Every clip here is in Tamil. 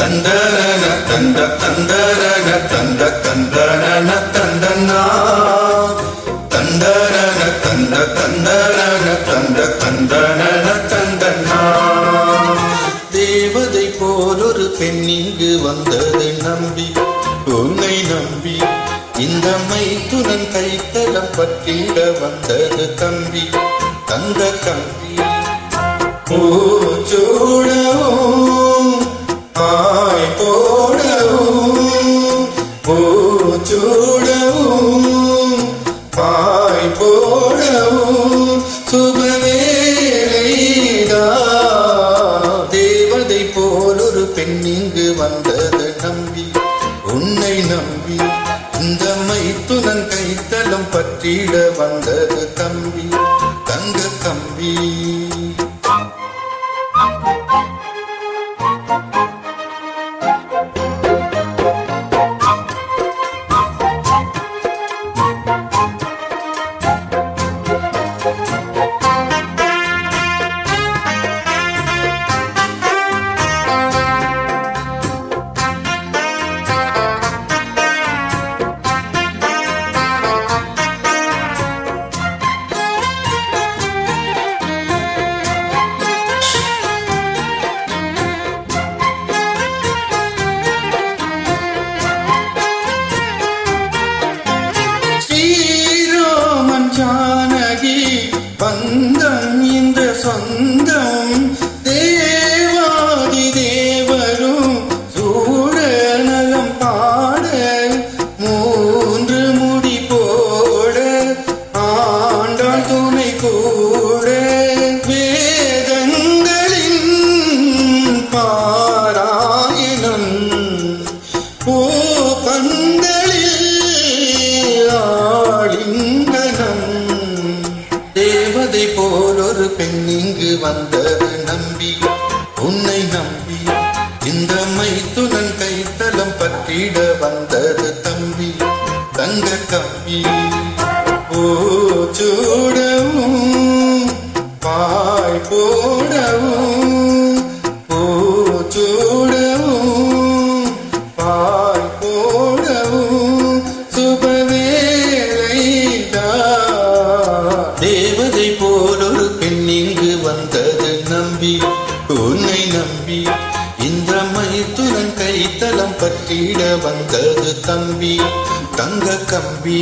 தந்தரன தந்த தந்தரன தந்த தந்தரன தந்தனா தந்தரன தந்த தந்தரன தந்த தந்தரன தந்தனா. தேவதை போலொரு பெண் இங்கு வந்தது நம்பி, உன்னை நம்பி இந்த மைத்துனன் கைத்தலம் பற்றிட வந்தது தம்பி, தந்த கம்பி. பூச்சூடவும் ஆய் போடவும், பூச்சூடவும் ஆய் போடவும் சுபவேளைதான். தேவதை போலொரு பெண் இங்கு வந்தது நம்பி, உன்னை நம்பி இந்த மைத்துனன் கைத்தலம் பற்றிட வந்தது தம்பி, தங்க கம்பி. பந்தம் இந்த சொந்தம் தேவாதி தேவரும் சூழ நலம் பாட, மூன்று முடி போட ஆண்டாள் துணை கூட, வேதங்களின் பாராயணம் ஓ பந்தலில் ஆடிங்கனம். தேவதை போலொரு பெண் இங்கு வந்தது நம்பி, உன்னை நம்பி இந்த மைத்துனன் கைத்தலம் பற்றிட வந்தது தம்பி, தங்க கம்பி. பூச்சூடவும் பாய் போடவும், பூச்சூடவும் பாய் போடவும் சுபவேளைதான். தேவதை போலொரு பெண் இங்கு வந்தது நம்பி, உன்னை நம்பி இந்த மைத்துனன் கைத்தலம் பற்றிட வந்தது தம்பி, தங்க கம்பி.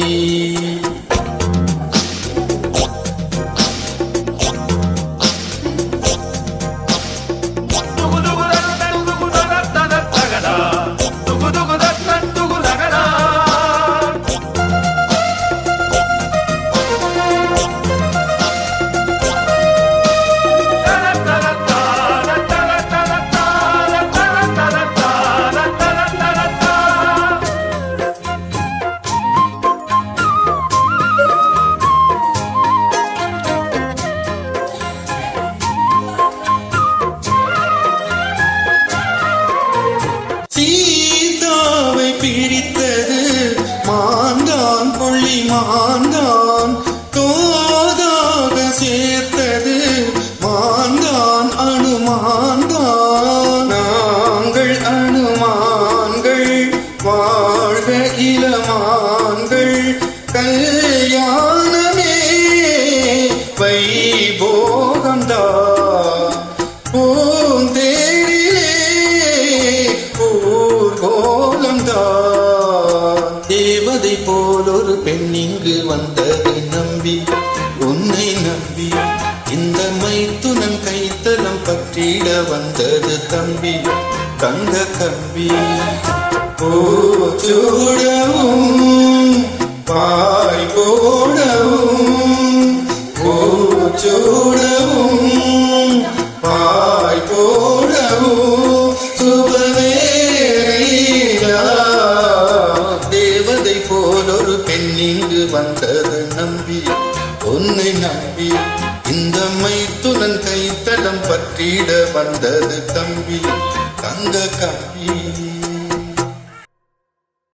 பிரித்தது மாந்தான் புள்ளி மாந்தான், தோதாக சேர்த்தது மாந்தான் அனுமான்தான். நாங்கள் அனுமான்கள் வாழ்க இளமான்கள், கல்யாணமே வைபோகம்தான். பூந்தேரிலே ஊர்கோலம்தான். தேவதை போலொரு பெண் இங்கு வந்தது நம்பி, உன்னை நம்பி இந்த மைத்துனன் கைத்தலம் பற்றிட வந்தது தம்பி, தங்க கம்பி. பூச்சூடவும் பாய் போடவும், பூச்சூடவும் பாய் போடவும் சுபவேளைதான். தேவதை போலொரு பெண் இங்கு வந்தது நம்பி, உன்னை நம்பி இந்த மைத்துனன் கைத்தலம் பற்றிட வந்தது தம்பி, தங்க கம்பி.